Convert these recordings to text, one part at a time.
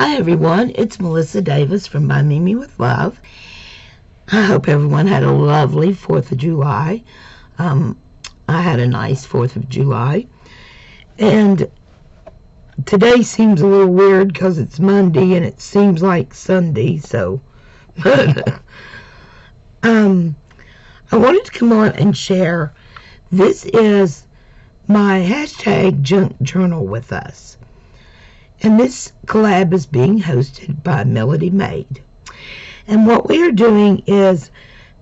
Hi everyone, it's Melissa Davis from By Mimi with Love. I hope everyone had a lovely 4th of July. I had a nice 4th of July. And today seems a little weird because it's Monday and it seems like Sunday, so. I wanted to come on and share. This is my hashtag junk journal with us. And this collab is being hosted by Melody Maid. And what we are doing is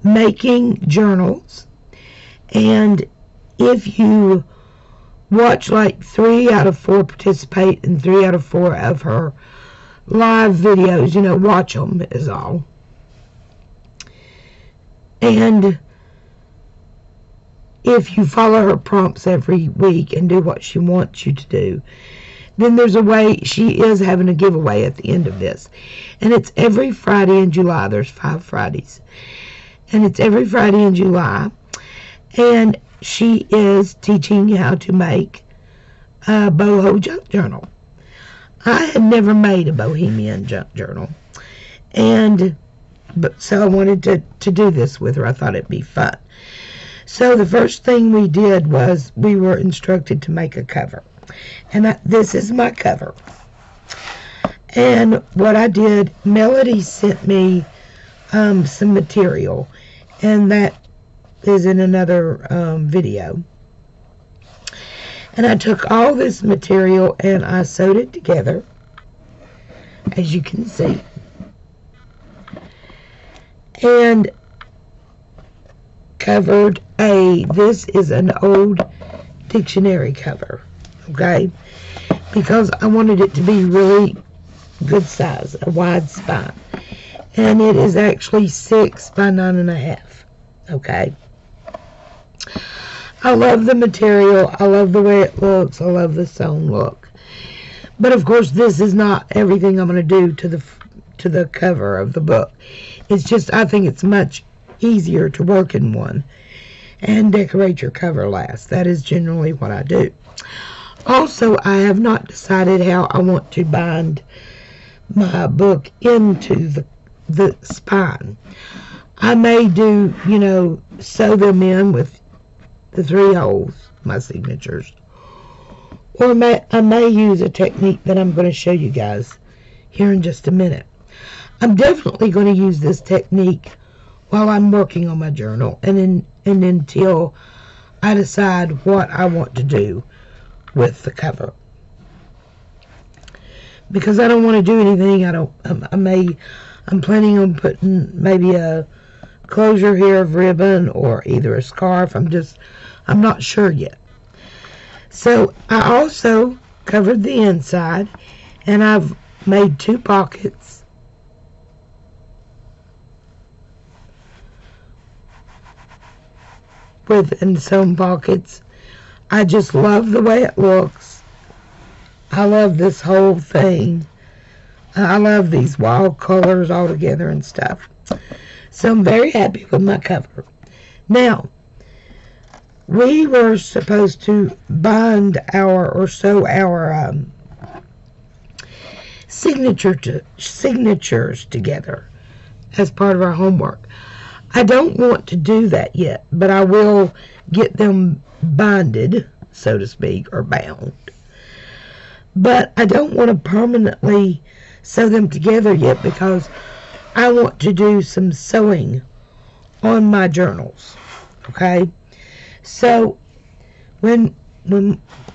making journals. And if you watch like 3 out of 4 participate in 3 out of 4 of her live videos, you know, watch them is all. And if you follow her prompts every week and do what she wants you to do, then there's a way. She is having a giveaway at the end of this. And it's every Friday in July. There's 5 Fridays. And it's every Friday in July. And she is teaching you how to make a BOHO junk journal. I had never made a bohemian junk journal. So I wanted to do this with her. I thought it'd be fun. So the first thing we did was we were instructed to make a cover. And this is my cover. And what I did, Melody sent me some material. And that is in another video. And I took all this material and I sewed it together, as you can see. And covered this is an old dictionary cover. Okay, because I wanted it to be really good size, a wide spine, and it is actually 6 by 9.5. Okay, I love the material, I love the way it looks, I love the sewn look, but of course this is not everything I'm going to do to the cover of the book. It's just I think it's much easier to work in one and decorate your cover last. That is generally what I do. Also, I have not decided how I want to bind my book into the spine. I may do, you know, sew them in with the 3 holes, my signatures. Or I may use a technique that I'm going to show you guys here in just a minute. I'm definitely going to use this technique while I'm working on my journal and until I decide what I want to do with the cover, because I don't want to do anything. I'm planning on putting maybe a closure here of ribbon or either a scarf. I'm not sure yet. So I also covered the inside, and I've made 2 pockets and sewn pockets. I just love the way it looks. I love this whole thing. I love these wild colors all together and stuff. So I'm very happy with my cover. Now, we were supposed to bind sew our signatures together as part of our homework. I don't want to do that yet, but I will get them binded, so to speak, or bound. But I don't want to permanently sew them together yet because I want to do some sewing on my journals. Okay? So when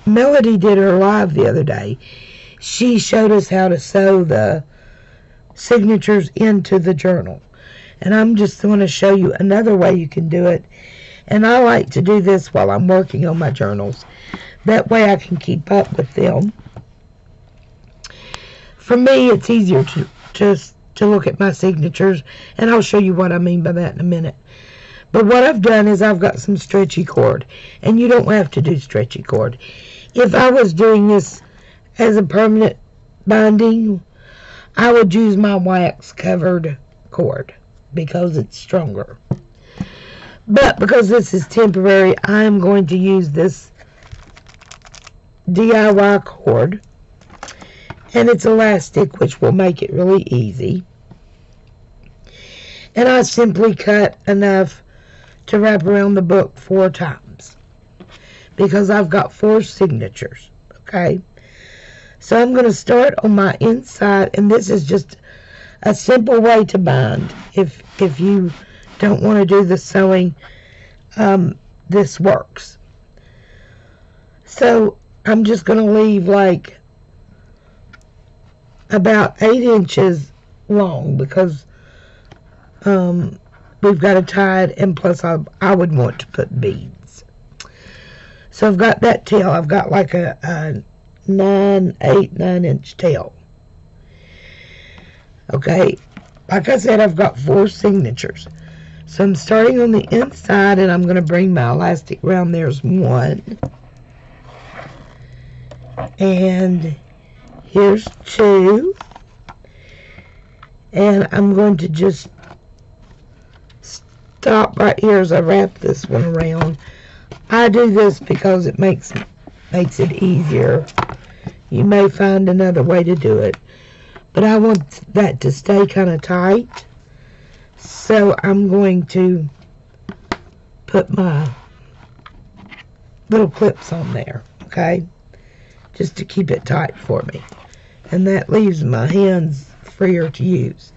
Melody did her live the other day, she showed us how to sew the signatures into the journal. And I'm just going to show you another way you can do it. And I like to do this while I'm working on my journals. That way I can keep up with them. For me, it's easier to look at my signatures. And I'll show you what I mean by that in a minute. But what I've done is I've got some stretchy cord. And you don't have to do stretchy cord. If I was doing this as a permanent binding, I would use my wax covered cord because it's stronger. But because this is temporary, I'm going to use this DIY cord. and it's elastic, which will make it really easy. And I simply cut enough to wrap around the book 4 times because I've got 4 signatures. Okay, so I'm going to start on my inside, and this is just a simple way to bind. If you don't want to do the sewing, this works. So I'm just going to leave like about 8 inches long because we've got to tie it, and plus I would want to put beads. So I've got that tail. I've got like a 9 inch tail. Okay, like I said, I've got 4 signatures. So I'm starting on the inside, and I'm going to bring my elastic around. There's 1. And here's 2. And I'm going to just stop right here as I wrap this one around. I do this because it makes it easier. You may find another way to do it, but I want that to stay kind of tight. So I'm going to put my little clips on there, okay? Just to keep it tight for me. And that leaves my hands freer to use.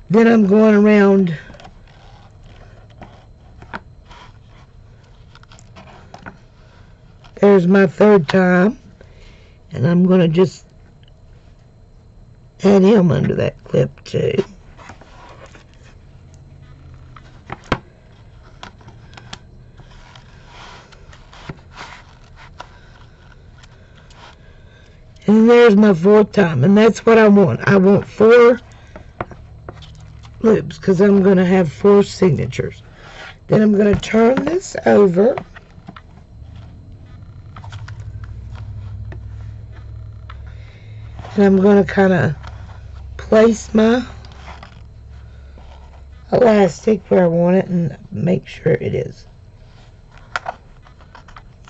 Then I'm going around there's my 3rd time, and I'm going to just add him under that clip too. And there's my 4th time, and that's what I want. I want 4 loops because I'm going to have 4 signatures. Then I'm going to turn this over. And I'm going to kind of place my elastic where I want it and make sure it is,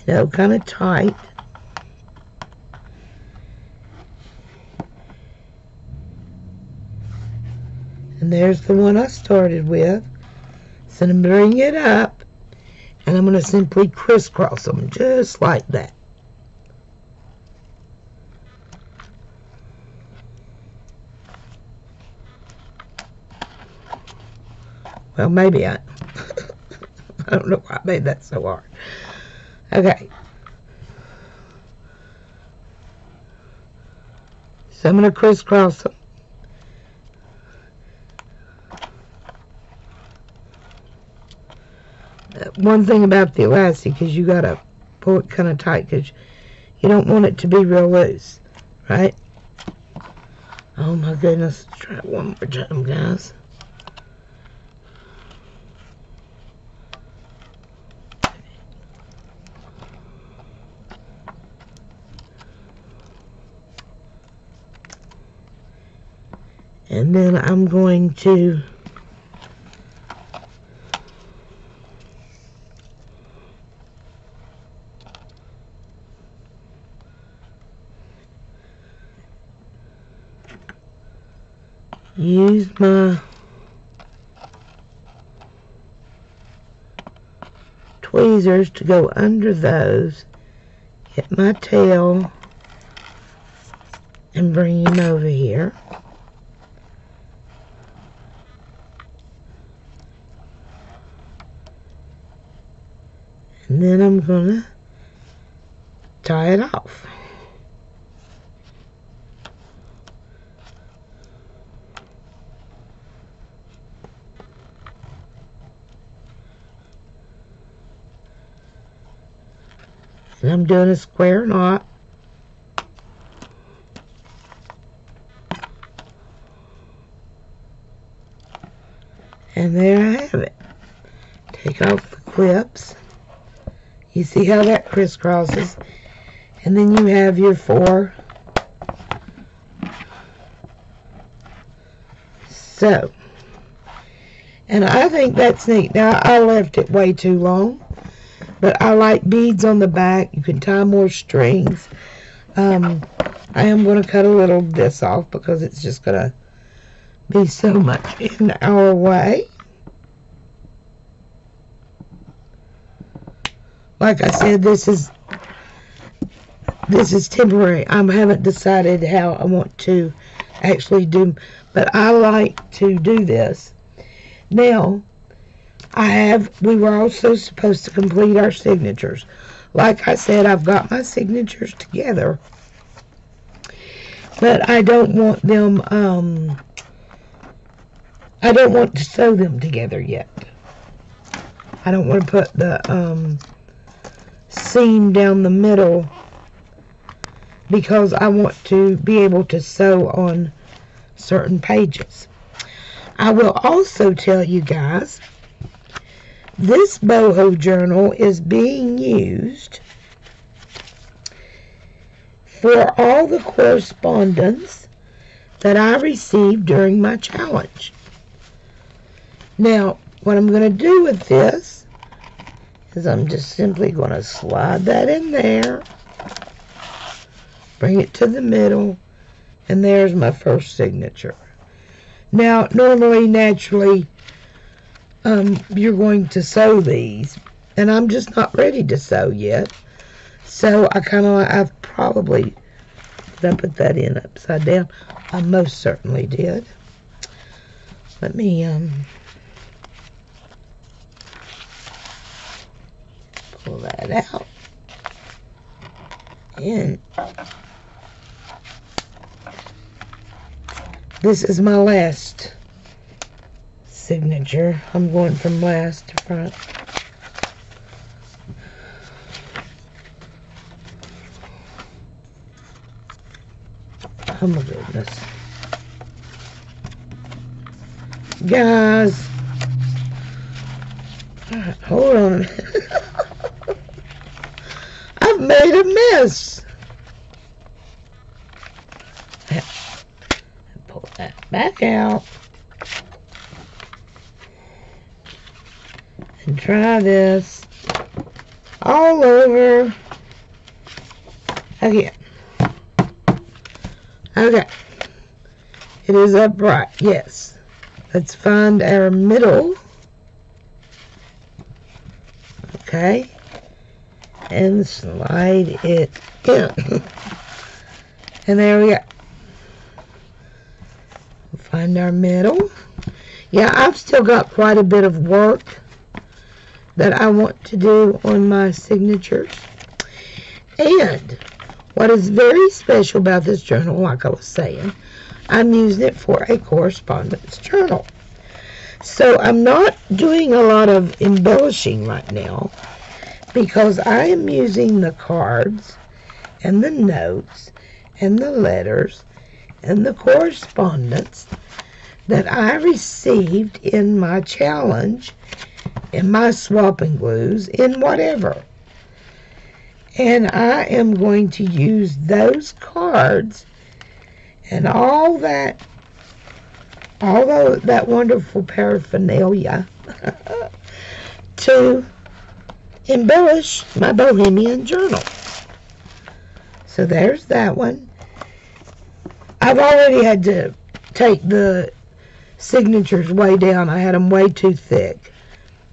you know, kind of tight. And there's the one I started with. So I'm going to bring it up, and I'm going to simply crisscross them just like that. Well, maybe I don't know why I made that so hard. Okay. So I'm going to crisscross them. One thing about the elastic is you got to pull it kind of tight because you don't want it to be real loose, right? Oh my goodness. Let's try it one more time, guys. And then I'm going to use my tweezers to go under those, get my tail, and bring him over here. And then I'm going to tie it off. And I'm doing a square knot. And there I have it. Take off the clips. You see how that crisscrosses, and then you have your 4. So, and I think that's neat. Now, I left it way too long, but I like beads on the back. You can tie more strings. I am going to cut a little of this off because it's just going to be so much in our way. Like I said, this is temporary. I haven't decided how I want to actually do, but I like to do this. Now, we were also supposed to complete our signatures. Like I said, I've got my signatures together, but I don't want them, I don't want to sew them together yet. I don't want to put the, seam down the middle because I want to be able to sew on certain pages. I will also tell you guys, this BOHO journal is being used for all the correspondence that I received during my challenge. Now, what I'm going to do with this is I'm just simply going to slide that in there, bring it to the middle, and there's my first signature. Now, normally, naturally, you're going to sew these, and I'm just not ready to sew yet. So I've probably, did I put that in upside down? I most certainly did. Let me, pull that out. And this is my last signature. I'm going from last to front. Oh my goodness. Guys. Alright, hold on a minute. I've made a mess. Pull that back out. And try this all over again. Okay. It is upright, yes. Let's find our middle. Okay. And slide it in. And there we go. Find our middle. Yeah, I've still got quite a bit of work that I want to do on my signatures. And what is very special about this journal, like I was saying, I'm using it for a correspondence journal. So I'm not doing a lot of embellishing right now because I am using the cards and the notes and the letters and the correspondence that I received in my challenge, in my swapping glues, in whatever. And I am going to use those cards and all that wonderful paraphernalia to embellish my Bohemian journal. So there's that one. I've already had to take the signatures way down. I had them way too thick.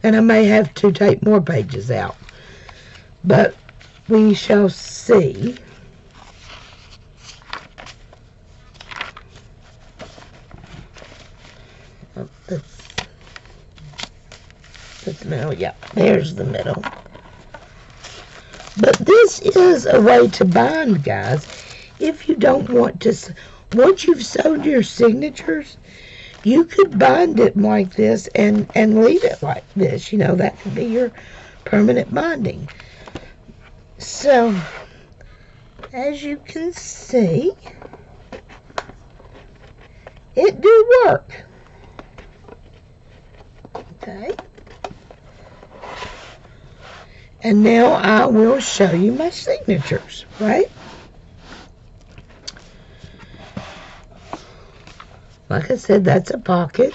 And I may have to take more pages out. But we shall see. That's the middle. Yeah, there's the middle. But this is a way to bind, guys. If you don't want to, once you've sewed your signatures, you could bind it like this and leave it like this. You know, that could be your permanent binding. So, as you can see, it do work. Okay. And now I will show you my signatures, right? Like I said, that's a pocket.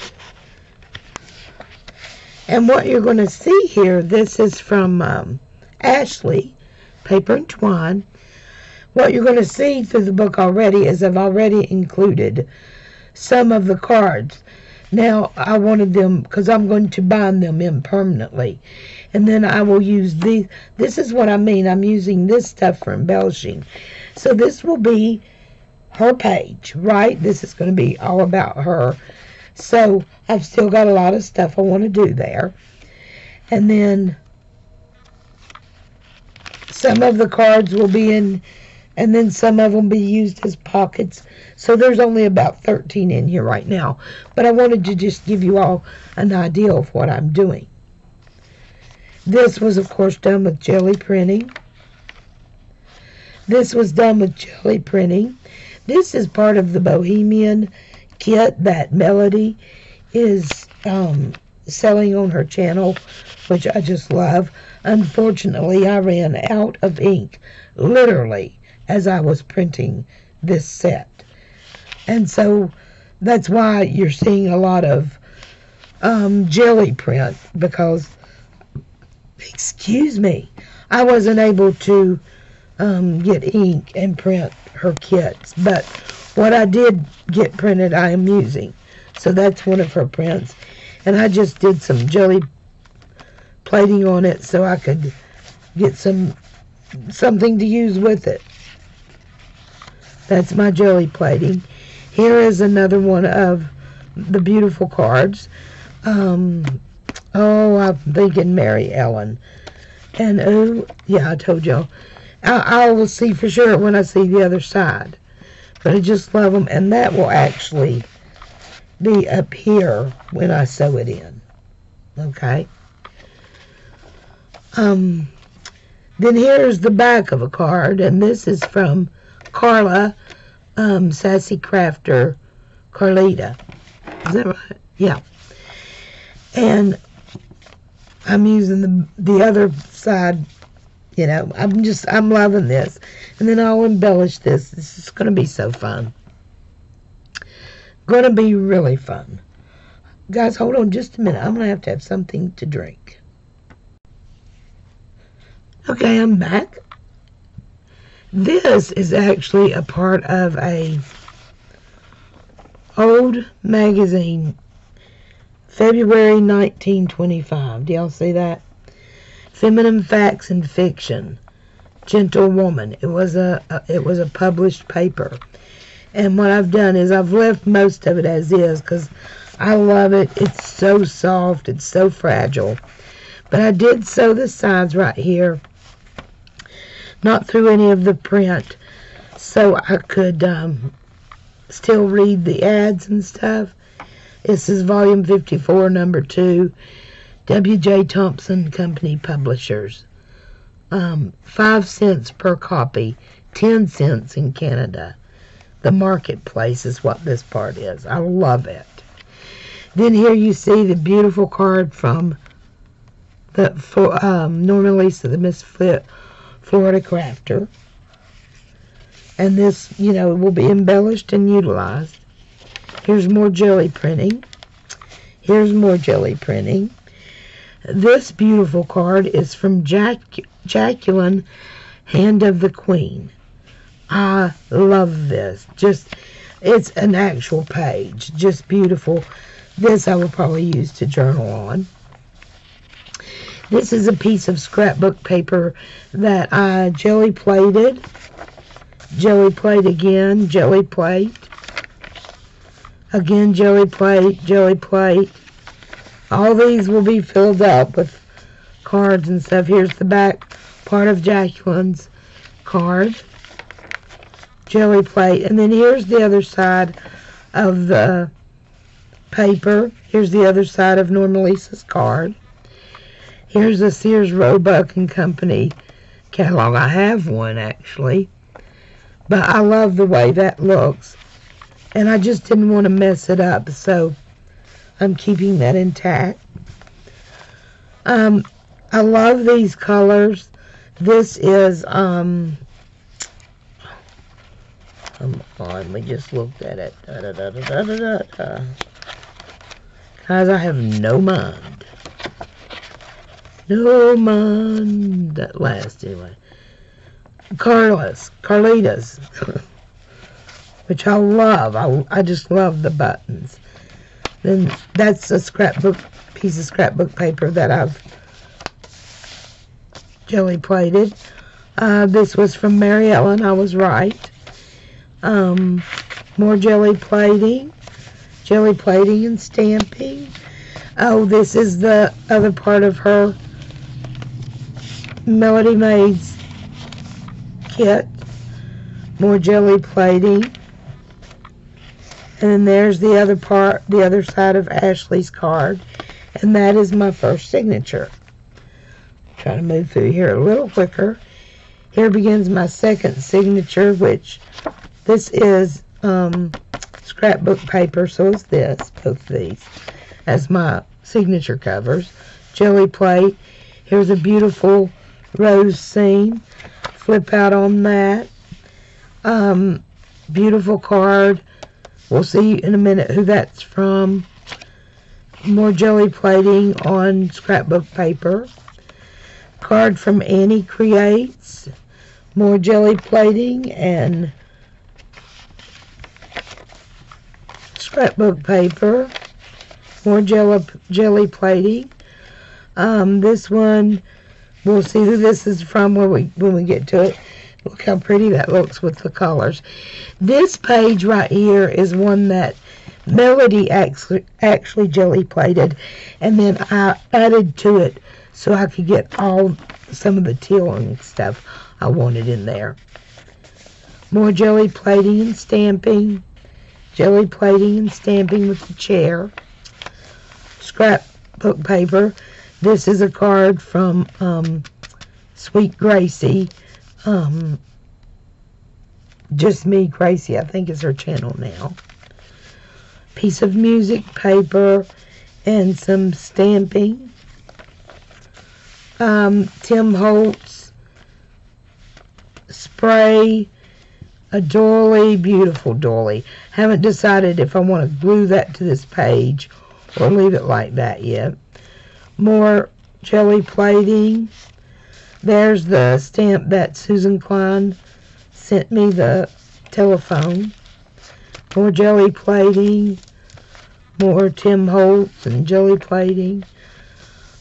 And what you're going to see here, this is from Ashley, Paper and Twine. what you're going to see through the book already is I've already included some of the cards. Now, I wanted them, because I'm going to bind them in permanently. And then I will use these. This is what I mean. I'm using this stuff for embellishing. So this will be her page, right? This is going to be all about her. So I've still got a lot of stuff I want to do there. And then some of the cards will be in, and then some of them be used as pockets. So there's only about 13 in here right now. But I wanted to just give you all an idea of what I'm doing. This was, of course, done with Gelli printing. This was done with Gelli printing. This is part of the Bohemian kit that Melody is selling on her channel, which I just love. Unfortunately, I ran out of ink, literally, as I was printing this set. And so that's why you're seeing a lot of Gelli print, because, excuse me, I wasn't able to get ink and print her kits. But what I did get printed, I am using. So that's one of her prints. And I just did some Gelli plating on it so I could get something to use with it. That's my Gelli plating. Here is another one of the beautiful cards. Oh, I'm thinking Mary Ellen. And oh, yeah, I told y'all. I will see for sure when I see the other side. But I just love them. And that will actually be up here when I sew it in. Okay. Then here's the back of a card. And this is from Carla, Sassy Crafter, Carlita. Is that right? Yeah. And I'm using the other side. You know, I'm loving this. And then I'll embellish this. This is going to be so fun. Going to be really fun. Guys, hold on just a minute. I'm going to have something to drink. Okay, I'm back. This is actually a part of a old magazine, February 1925. Do y'all see that? Feminine Facts and Fiction, Gentle Woman. It was a published paper. And what I've done is I've left most of it as is because I love it. It's so soft. It's so fragile. But I did sew the sides right here, not through any of the print, so I could still read the ads and stuff. This is volume 54, number 2, W.J. Thompson Company Publishers. 5 cents per copy, 10 cents in Canada. The marketplace is what this part is. I love it. Then here you see the beautiful card from Norma Lisa, the Miss Florida Crafter. And this, you know, will be embellished and utilized. Here's more Gelli printing. Here's more Gelli printing. This beautiful card is from Jacqueline, Hand of the Queen. I love this. Just, it's an actual page. Just beautiful. This I will probably use to journal on. This is a piece of scrapbook paper that I Gelli plated. Gelli plate again. Gelli plate. Again, Gelli plate. Gelli plate. All these will be filled up with cards and stuff. Here's the back part of Jacqueline's card. Gelli plate. And then here's the other side of the paper. Here's the other side of Norma Lisa's card. Here's the Sears Roebuck and Company catalog. I have one, actually. But I love the way that looks. And I just didn't want to mess it up, so I'm keeping that intact. I love these colors. This is, come on, we just looked at it. Guys, I have no mind. No mind. That last, anyway. Carlitas, which I love. I just love the buttons. Then that's a piece of scrapbook paper that I've jelly plated. This was from Mary Ellen. I was right. More jelly plating and stamping. Oh, this is the other part of her Melody Maids kit. More jelly plating. And then there's the other part, the other side of Ashley's card. And that is my first signature. Trying to move through here a little quicker. Here begins my second signature, which this is scrapbook paper, so is this, both of these, as my signature covers. Jelly plate. Here's a beautiful rose scene. Flip out on that. Beautiful card. We'll see in a minute who that's from. More jelly plating on scrapbook paper. Card from Annie Creates. More jelly plating and scrapbook paper. More jelly plating. This one, we'll see who this is from when we get to it. Look how pretty that looks with the colors. This page right here is one that Melody actually jelly plated, and then I added to it so I could get some of the teal and stuff I wanted in there. More jelly plating and stamping. Jelly plating and stamping with the chair. Scrapbook paper. This is a card from Sweet Gracie. Just Me Gracie, I think is her channel now. Piece of music paper and some stamping. Tim Holtz spray, a doily, beautiful doily. Haven't decided if I want to glue that to this page or leave it like that yet. More jelly plating. There's the stamp that Susan Klein sent me, the telephone. More jelly plating. More Tim Holtz and jelly plating.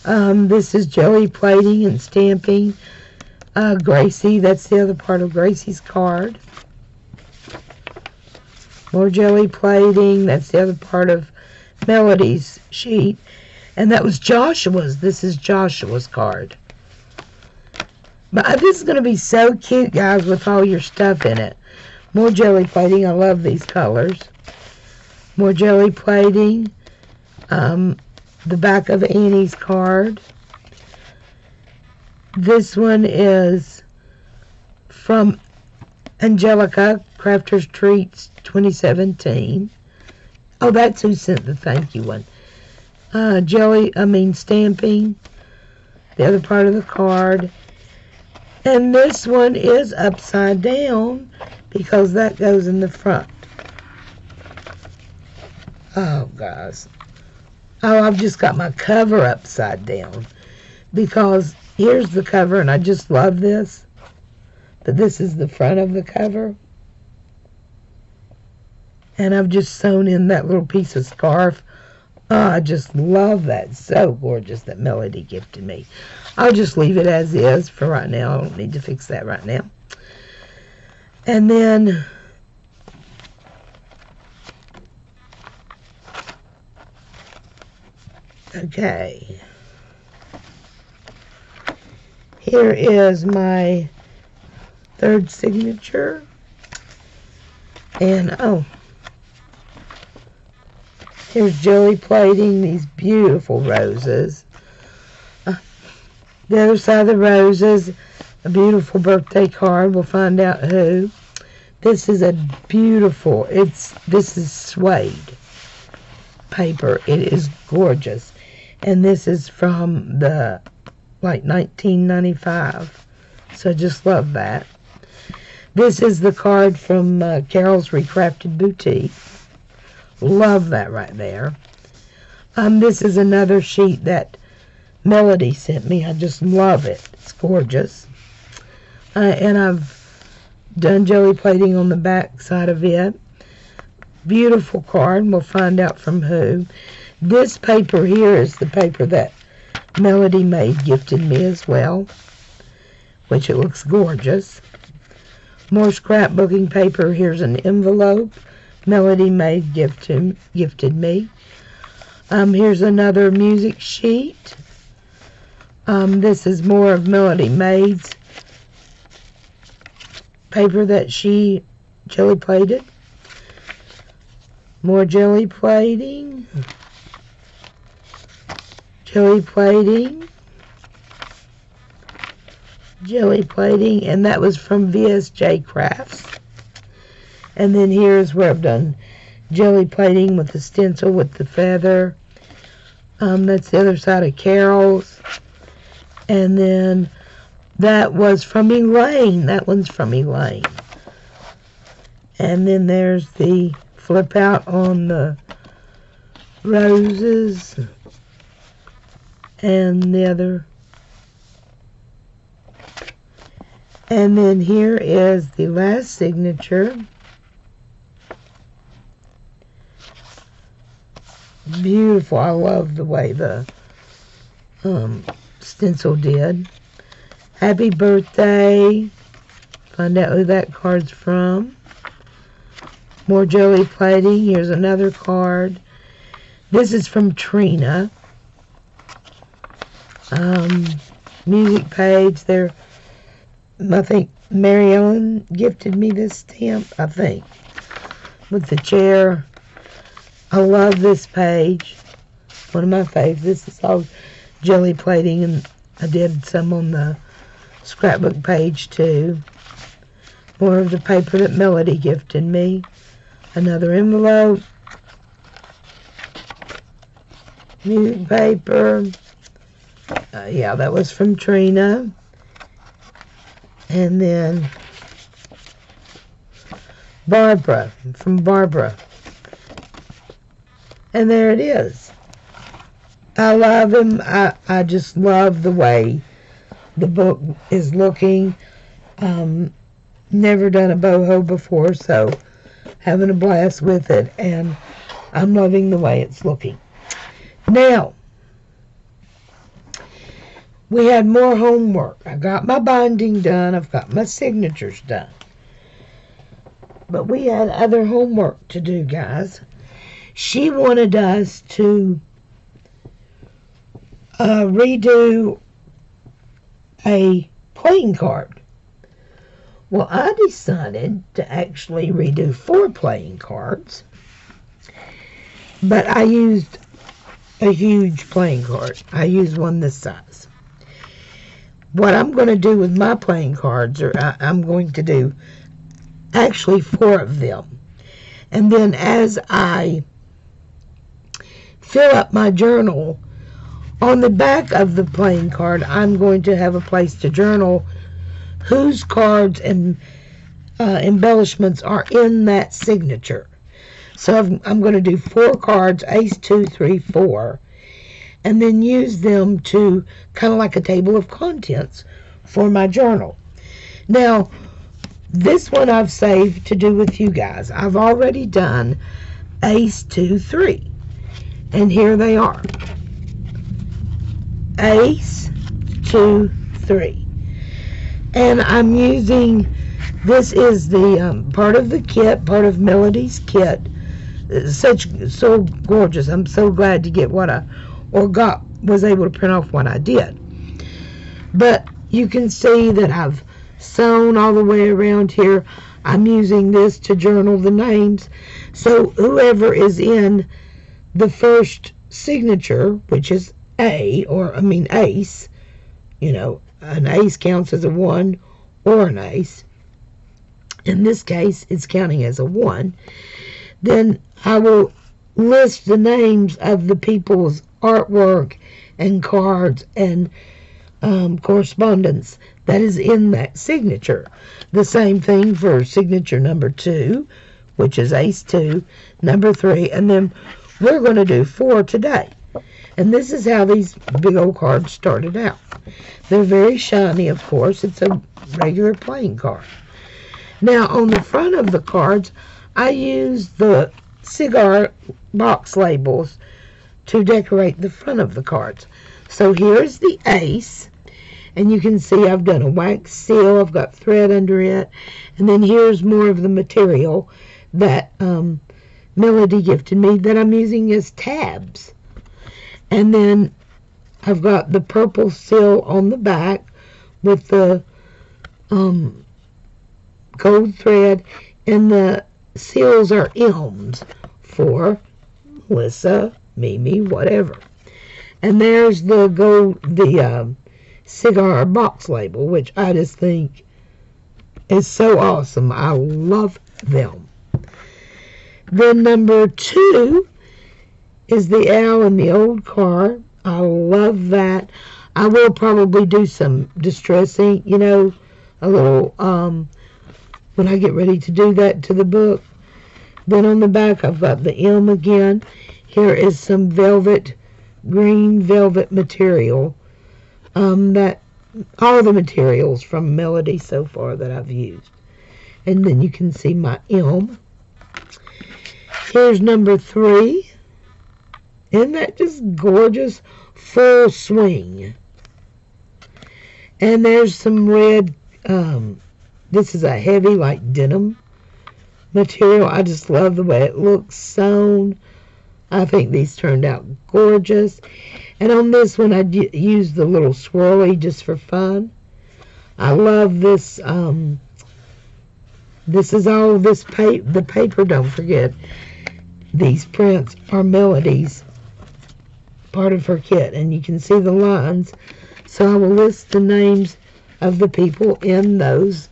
This is jelly plating and stamping. Gracie, that's the other part of Gracie's card. More jelly plating. That's the other part of Melody's sheet. And that was Joshua's. This is Joshua's card. But this is going to be so cute, guys, with all your stuff in it. More jelly plating. I love these colors. More jelly plating. The back of Annie's card. This one is from Angelica, Crafter's Treats 2017. Oh, that's who sent the thank you one. Stamping. The other part of the card. And this one is upside down because that goes in the front. Oh, guys. Oh, I've just got my cover upside down because here's the cover, and I just love this. But this is the front of the cover. And I've just sewn in that little piece of scarf. Oh, I just love that. It's so gorgeous that Melody gifted me. I'll just leave it as is for right now. I don't need to fix that right now. And then okay. Here is my third signature. And here's jelly plating these beautiful roses. The other side of the roses, a beautiful birthday card. We'll find out who. This is a beautiful, this is suede paper. It is gorgeous. And this is from the, 1995. So I just love that. This is the card from Carol's Recrafted Boutique. Love that right there. This is another sheet that Melody sent me. I just love it. It's gorgeous. And I've done jelly plating on the back side of it. Beautiful card. We'll find out from who. This paper here is the paper that Melody Maid gifted me as well, which it looks gorgeous. More scrapbooking paper. Here's an envelope Melody Maid gifted me. Here's another music sheet. This is more of Melody Maid's paper that she jelly plated. More jelly plating. Jelly plating. Jelly plating. And that was from VSJ Crafts. And then here's where I've done jelly plating with the stencil with the feather. That's the other side of Carol's. And then that was from Elaine. That one's from Elaine. And then there's the flip out on the roses. And the other. And then here is the last signature. Beautiful. I love the way the stencil did. Happy birthday. Find out who that card's from. More jelly plating. Here's another card. This is from Trina. Music page. There. I think Mary Ellen gifted me this stamp. I think. With the chair. I love this page. One of my faves. This is all jelly plating, and I did some on the scrapbook page too. More of the paper that Melody gifted me. Another envelope. Music paper. Yeah, that was from Trina. And then Barbara, from Barbara. And there it is. I love him. I just love the way the book is looking. Never done a BOHO before, so having a blast with it. And I'm loving the way it's looking. Now, we had more homework. I got my binding done. I've got my signatures done. But we had other homework to do, guys. She wanted us to redo a playing card. Well, I decided to actually redo 4 playing cards. But I used a huge playing card. I used one this size. What I'm going to do with my playing cards, I'm going to do actually 4 of them. And then as I fill up my journal, on the back of the playing card, I'm going to have a place to journal whose cards and embellishments are in that signature. So I'm going to do 4 cards, ace, 2, 3, 4, and then use them to kind of like a table of contents for my journal. Now, this one I've saved to do with you guys. I've already done ace, 2, 3. And here they are. Ace, 2, 3. And I'm using, this is the part of the kit, part of Melody's kit. So gorgeous. I'm so glad to get what I, was able to print off what I did. But you can see that I've sewn all the way around here. I'm using this to journal the names. So whoever is in the first signature, which is A, ace, you know, an ace counts as a 1 or an ace. In this case, it's counting as a 1. Then I will list the names of the people's artwork and cards and correspondence that is in that signature. The same thing for signature number 2, which is ace 2, number 3, and then we're going to do 4 today. And this is how these big old cards started out. They're very shiny, of course. It's a regular playing card. Now on the front of the cards, I use the cigar box labels to decorate the front of the cards. So here's the ace, and you can see I've done a wax seal. I've got thread under it, and then here's more of the material that Melody gifted me that I'm using as tabs. And then I've got the purple seal on the back with the gold thread, and the seals are M's for Melissa, Mimi, whatever. And there's the cigar box label, which I just think is so awesome. I love them. Then number 2 is the owl in the old car. I love that. I will probably do some distress ink, you know, a little, when I get ready to do that to the book. Then on the back, I've got the M again. Here is some velvet, green velvet material. That all the materials from Melody so far that I've used. And then you can see my M. Here's number 3. Isn't that just gorgeous? Full swing. And there's some red, this is a heavy like denim material. I just love the way it looks sewn. I think these turned out gorgeous. And on this one, I used the little swirly just for fun. I love this. This is all this the paper. Don't forget, these prints are Melody's part of her kit, and you can see the lines. So I will list the names of the people in those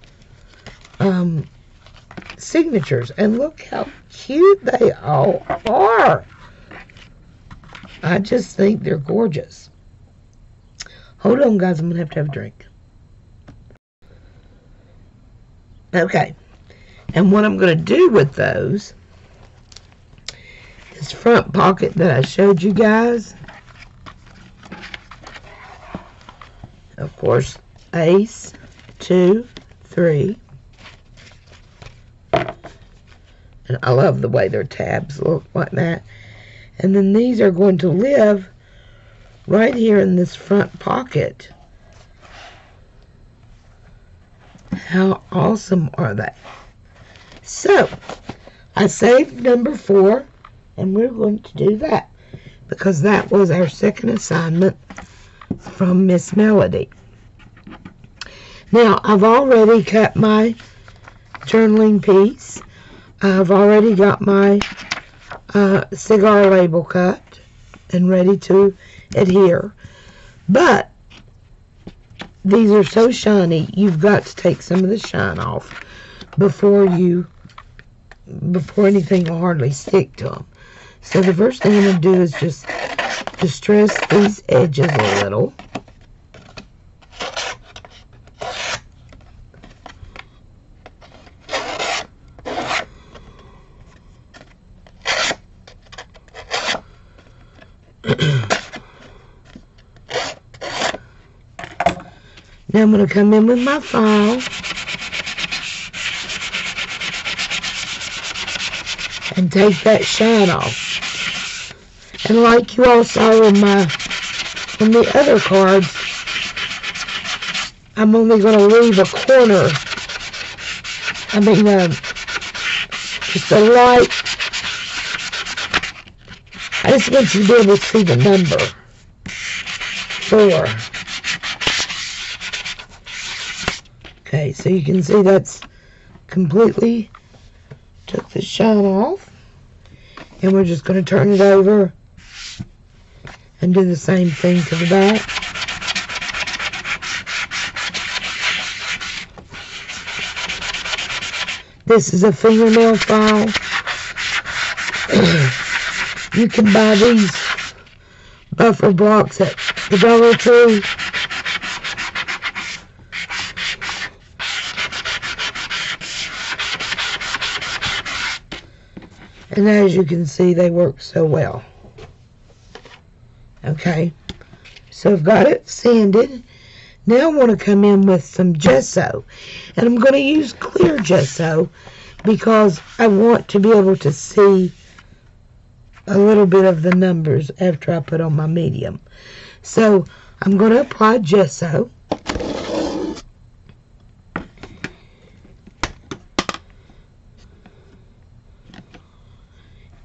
signatures, and look how cute they all are. I just think they're gorgeous. Hold on, guys. I'm going to have a drink. Okay. And what I'm going to do with those, this front pocket that I showed you guys, of course, ace, 2, 3. And I love the way their tabs look like that. And then these are going to live right here in this front pocket. How awesome are they? So, I saved number 4, and we're going to do that because that was our second assignment from Miss Melody. Now, I've already cut my journaling piece. I've already got my cigar label cut and ready to adhere, but these are so shiny, you've got to take some of the shine off before anything will hardly stick to them. So the first thing I'm going to do is just distress these edges a little. Now I'm going to come in with my file and take that shine off. And like you all saw in the other cards, I'm only going to leave a corner. I mean, just a light. I just want you to be able to see the number 4. Okay, so you can see that's completely took the shine off. And we're just going to turn it over and do the same thing to the back. This is a fingernail file. You can buy these buffer blocks at the Dollar Tree. And as you can see, they work so well. Okay, so I've got it sanded. Now I want to come in with some gesso, and I'm going to use clear gesso because I want to be able to see a little bit of the numbers after I put on my medium. So I'm going to apply gesso.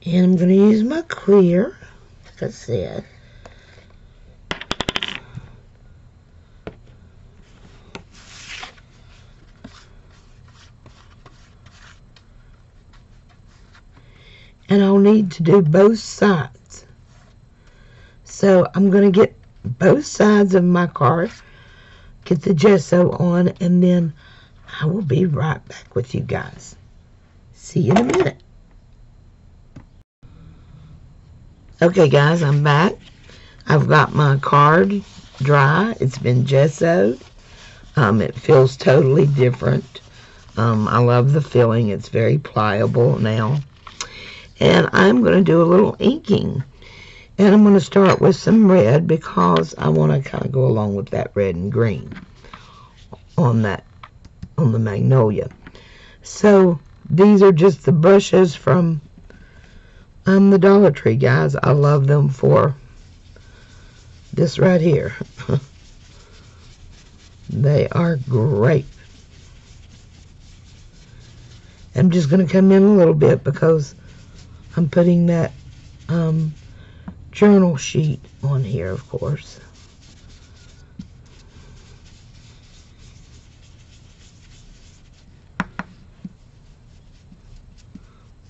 And I'm going to use my clear, like I said. And I'll need to do both sides. So I'm going to get both sides of my card, get the gesso on, and then I will be right back with you guys. See you in a minute. Okay guys, I'm back. I've got my card dry. It's been gessoed. It feels totally different. I love the feeling. It's very pliable now. And I'm going to do a little inking. And I'm going to start with some red because I want to kind of go along with that red and green on the magnolia. So these are just the brushes from the Dollar Tree, guys. I love them for this right here. They are great. I'm just going to come in a little bit because I'm putting that journal sheet on here, of course. I'm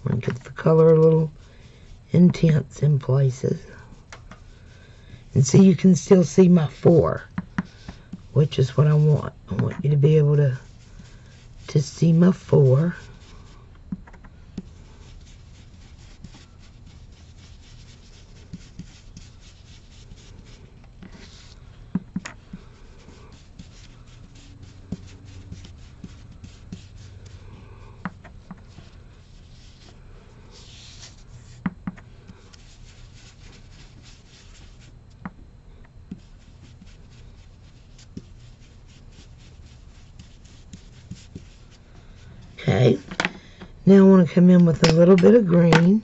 going to get the color a little intense in places. And see, you can still see my 4, which is what I want. I want you to be able to see my 4. Okay, now I want to come in with a little bit of green.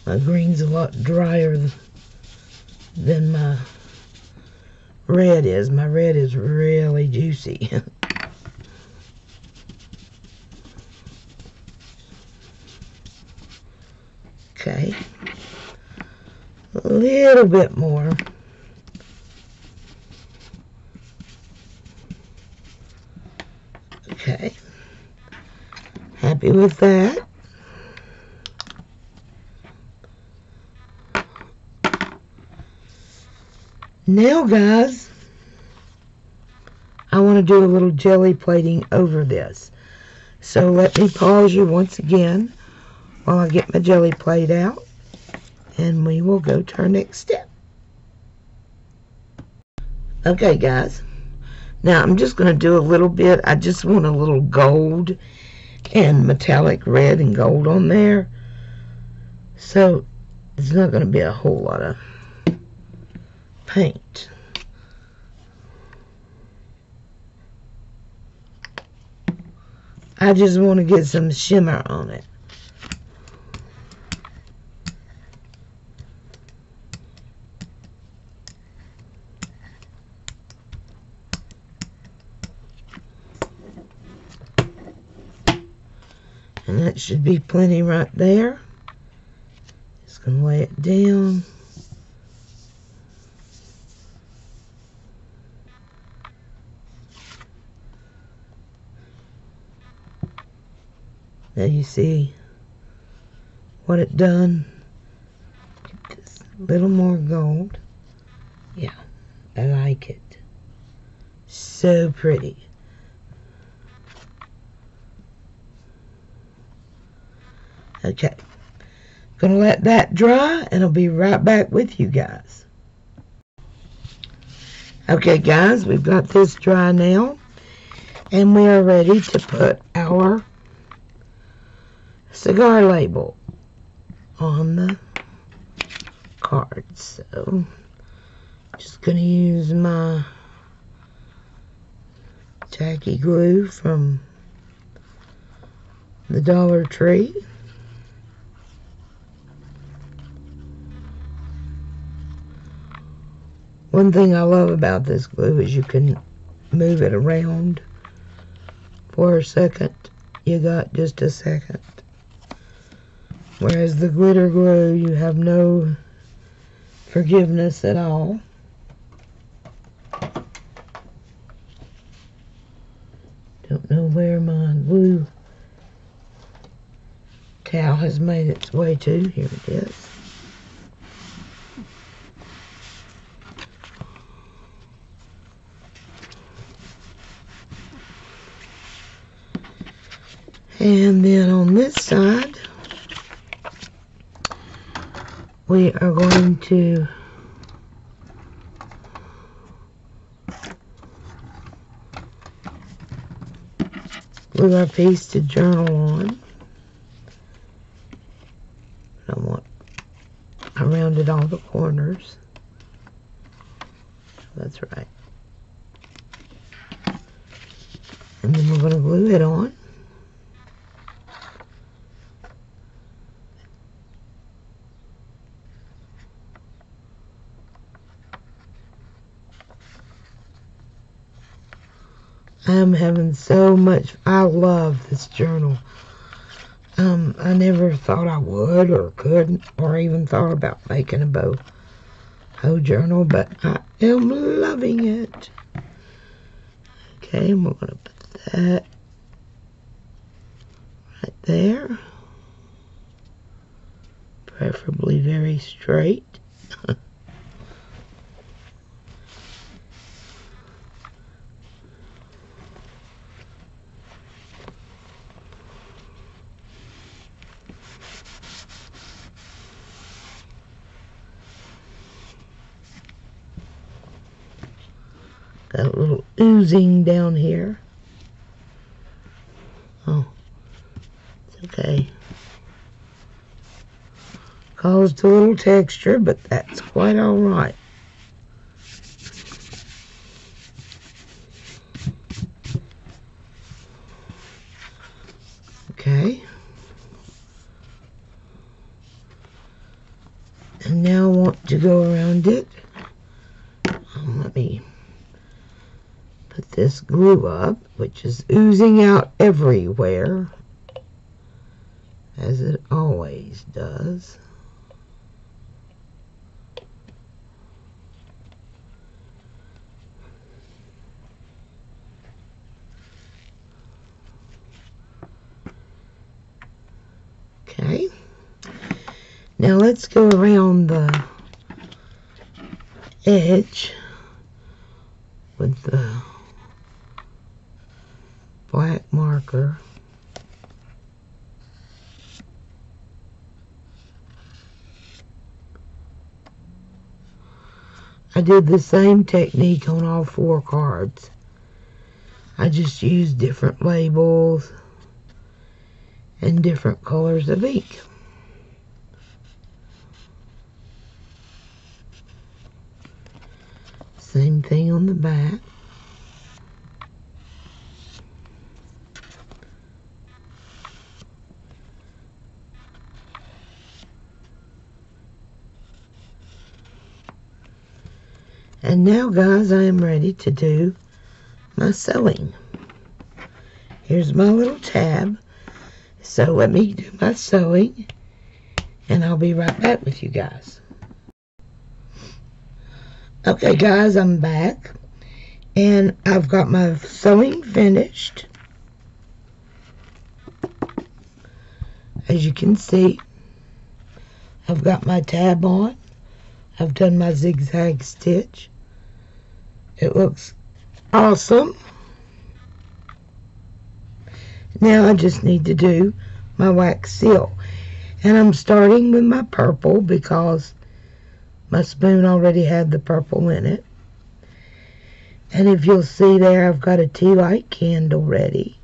My green's a lot drier than my red is. My red is really juicy. Okay. A little bit more. Okay. Happy with that. Now, guys, I want to do a little jelly plating over this. So let me pause you once again while I get my jelly plate out, and we will go to our next step. Okay, guys. Now, I'm just going to do a little bit. I just want a little gold and metallic red and gold on there. So, it's not going to be a whole lot of paint. I just want to get some shimmer on it. And that should be plenty right there. Just going to lay it down. Now you see what it done. Get this little more gold. Yeah, I like it. So pretty. Okay. Gonna let that dry and I'll be right back with you guys. Okay guys, we've got this dry now and we are ready to put our cigar label on the card. So just gonna use my tacky glue from the Dollar Tree. One thing I love about this glue is you can move it around for a second. You got just a second. Whereas the glitter glue, you have no forgiveness at all. Don't know where my glue towel has made its way to. Here it is. And then on this side, we are going to glue our piece to journal on. I rounded all the corners. That's right. And then we're going to glue it on. I'm having so much, I love this journal. I never thought I would or could or even thought about making a BOHO journal, but I am loving it. Okay, and we're going to put that right there. Preferably very straight. Got a little oozing down here. Oh, it's okay. Caused a little texture, but that's quite all right. Okay. And now I want to go around it. Let me put this glue up, which is oozing out everywhere, as it always does. Okay. Now let's go around the edge with the black marker. I did the same technique on all 4 cards. I just used different labels and different colors of ink. Same thing on the back. And now, guys, I am ready to do my sewing. Here's my little tab. So let me do my sewing, and I'll be right back with you guys. Okay, guys, I'm back, and I've got my sewing finished. As you can see, I've got my tab on. I've done my zigzag stitch. It looks awesome. Now I just need to do my wax seal. And I'm starting with my purple because my spoon already had the purple in it. And if you'll see there, I've got a tea light candle ready.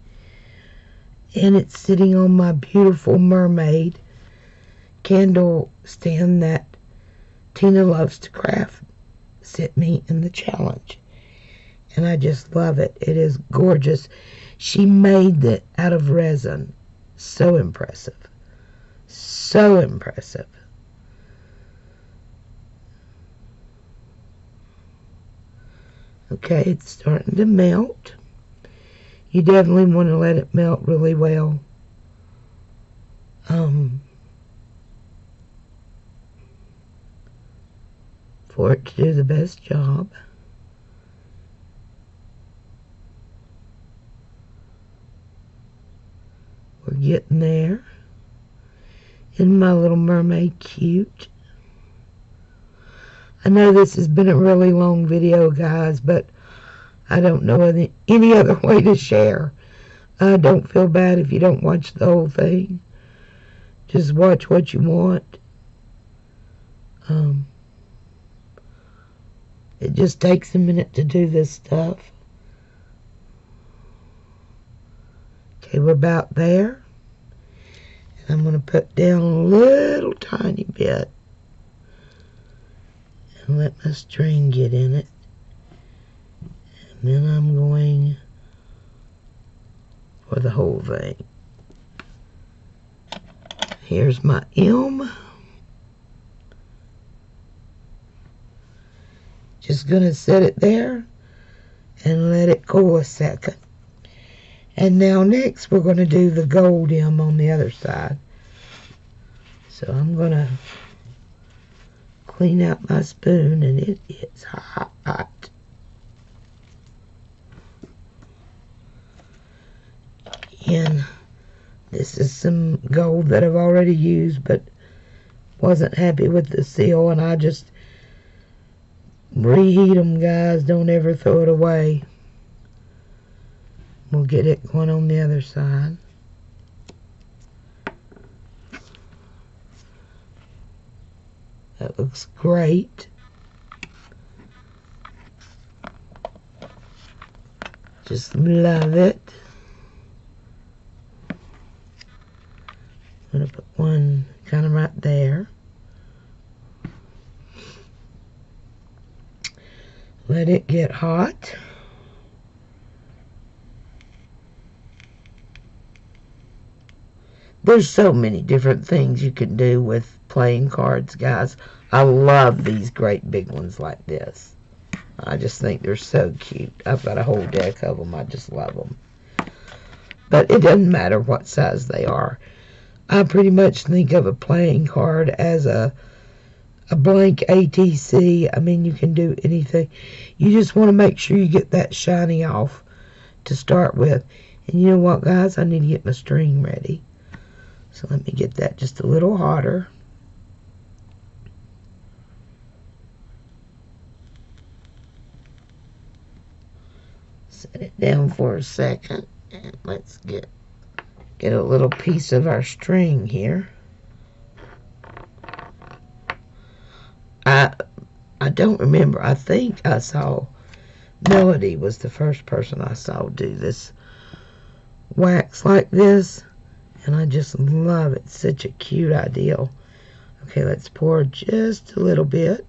And it's sitting on my beautiful mermaid candle stand that Tina Loves to Craft sent me in the challenge. And I just love it. It is gorgeous. She made it out of resin. So impressive. So impressive. Okay, it's starting to melt. You definitely want to let it melt really well. For it to do the best job. We're getting there. Isn't my little mermaid cute? I know this has been a really long video, guys, but I don't know any other way to share. Don't feel bad if you don't watch the whole thing. Just watch what you want. It just takes a minute to do this stuff. Okay, we're about there. And I'm going to put down a little tiny bit. And let my string get in it. And then I'm going for the whole thing. Here's my M. Just going to set it there and let it cool a second. And now next we're going to do the gold M on the other side. So I'm going to clean out my spoon, and it is hot. And this is some gold that I've already used but wasn't happy with the seal, and I just reheat them, guys. Don't ever throw it away. We'll get it going on the other side. That looks great. Just love it. I'm going to put one kind of right there. Let it get hot. There's so many different things you can do with playing cards, guys. I love these great big ones like this. I just think they're so cute. I've got a whole deck of them. I just love them. But it doesn't matter what size they are. I pretty much think of a playing card as a blank ATC. I mean, you can do anything. You just want to make sure you get that shiny off to start with. And you know what, guys? I need to get my string ready. So let me get that just a little hotter. Set it down for a second. And let's get a little piece of our string here. I don't remember. I think I saw Melody was the first person I saw do this wax like this, and I just love it. It's such a cute idea. Okay, let's pour just a little bit.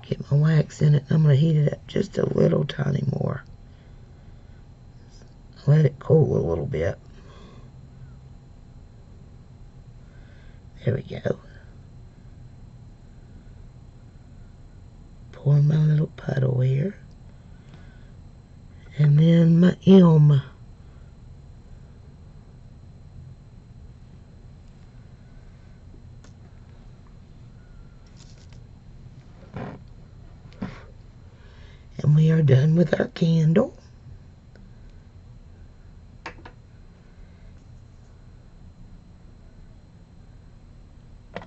Get my wax in it. I'm going to heat it up just a little tiny more. Let it cool a little bit. There we go. Pour my little puddle here. And then my M. And we are done with our candle.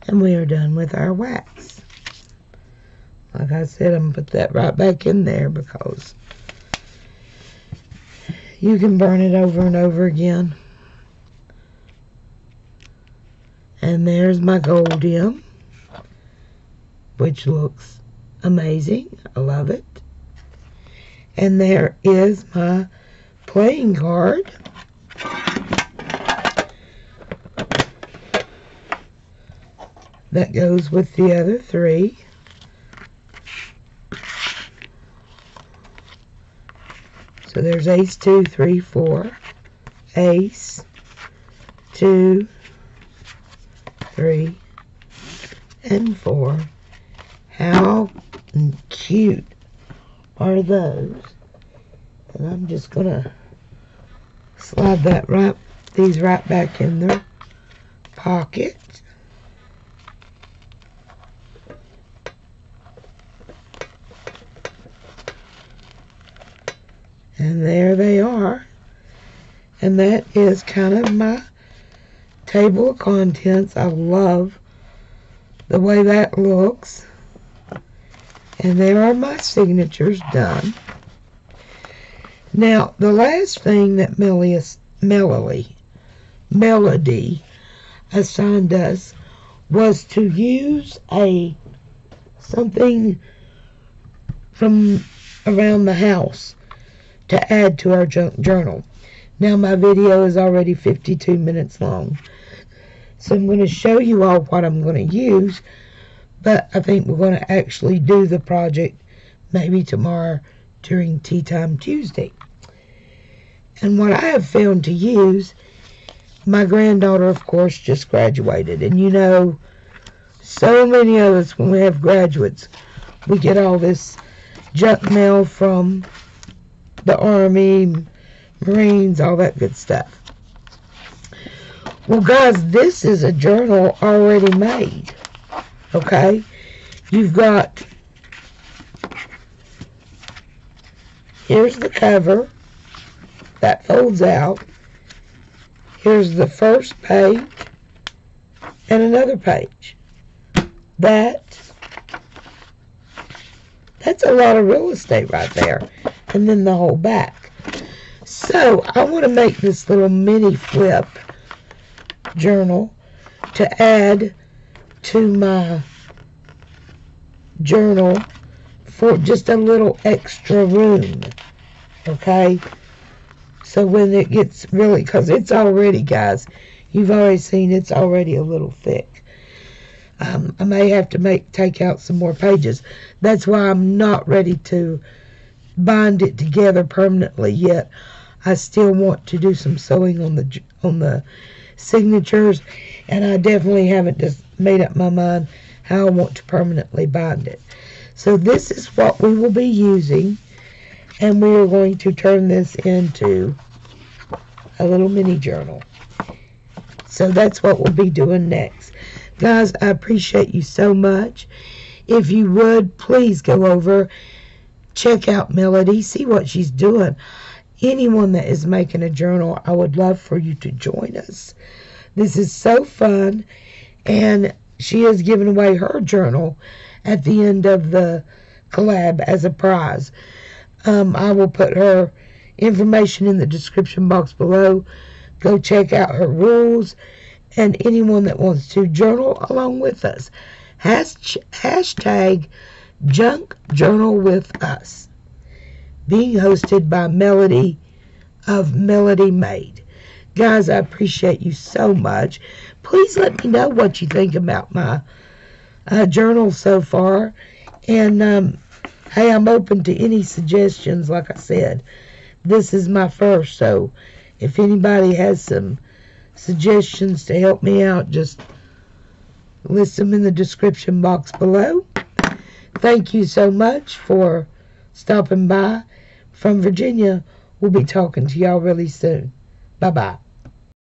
And we are done with our wax. Like I said, I'm going to put that right back in there because you can burn it over and over again. And there's my goldium, which looks amazing. I love it. And there is my playing card. That goes with the other three. So there's ace, 2, 3, 4. Ace, 2, 3, and 4. How cute are those? And I'm just gonna slide these right back in their pocket. And there they are. And that is kind of my table of contents. I love the way that looks. And there are my signatures done. Now, the last thing that Melody assigned us was to use something from around the house to add to our junk journal. Now my video is already 52 minutes long, so I'm going to show you all what I'm going to use, but I think we're going to actually do the project maybe tomorrow during Tea Time Tuesday. And what I have found to use, my granddaughter, of course, just graduated, and you know, so many of us, when we have graduates, we get all this junk mail from the Army, Marines, all that good stuff. Well, guys, this is a journal already made, okay? You've got, here's the cover, that folds out. Here's the first page, and another page. That's a lot of real estate right there. And then the whole back. So I want to make this little mini flip journal to add to my journal for just a little extra room. Okay? So when it gets really, because it's already, guys, you've already seen it's already a little thick. I may have to take out some more pages. That's why I'm not ready to bind it together permanently yet. I still want to do some sewing on the signatures, and I definitely haven't just made up my mind how I want to permanently bind it. So this is what we will be using, and we are going to turn this into a little mini journal. So that's what we'll be doing next. Guys, I appreciate you so much. If you would, please go over, check out Melody, see what she's doing. Anyone that is making a journal, I would love for you to join us. This is so fun, and she is giving away her journal at the end of the collab as a prize. I will put her information in the description box below. Go check out her rules, and anyone that wants to journal along with us. Hashtag Junk Journal with Us. Being hosted by Melody of Melody Made. Guys, I appreciate you so much. Please let me know what you think about my journal so far. And, hey, I'm open to any suggestions. Like I said, this is my first. So if anybody has some suggestions to help me out, just list them in the description box below. Thank you so much for stopping by. From Virginia, we'll be talking to y'all really soon. Bye-bye.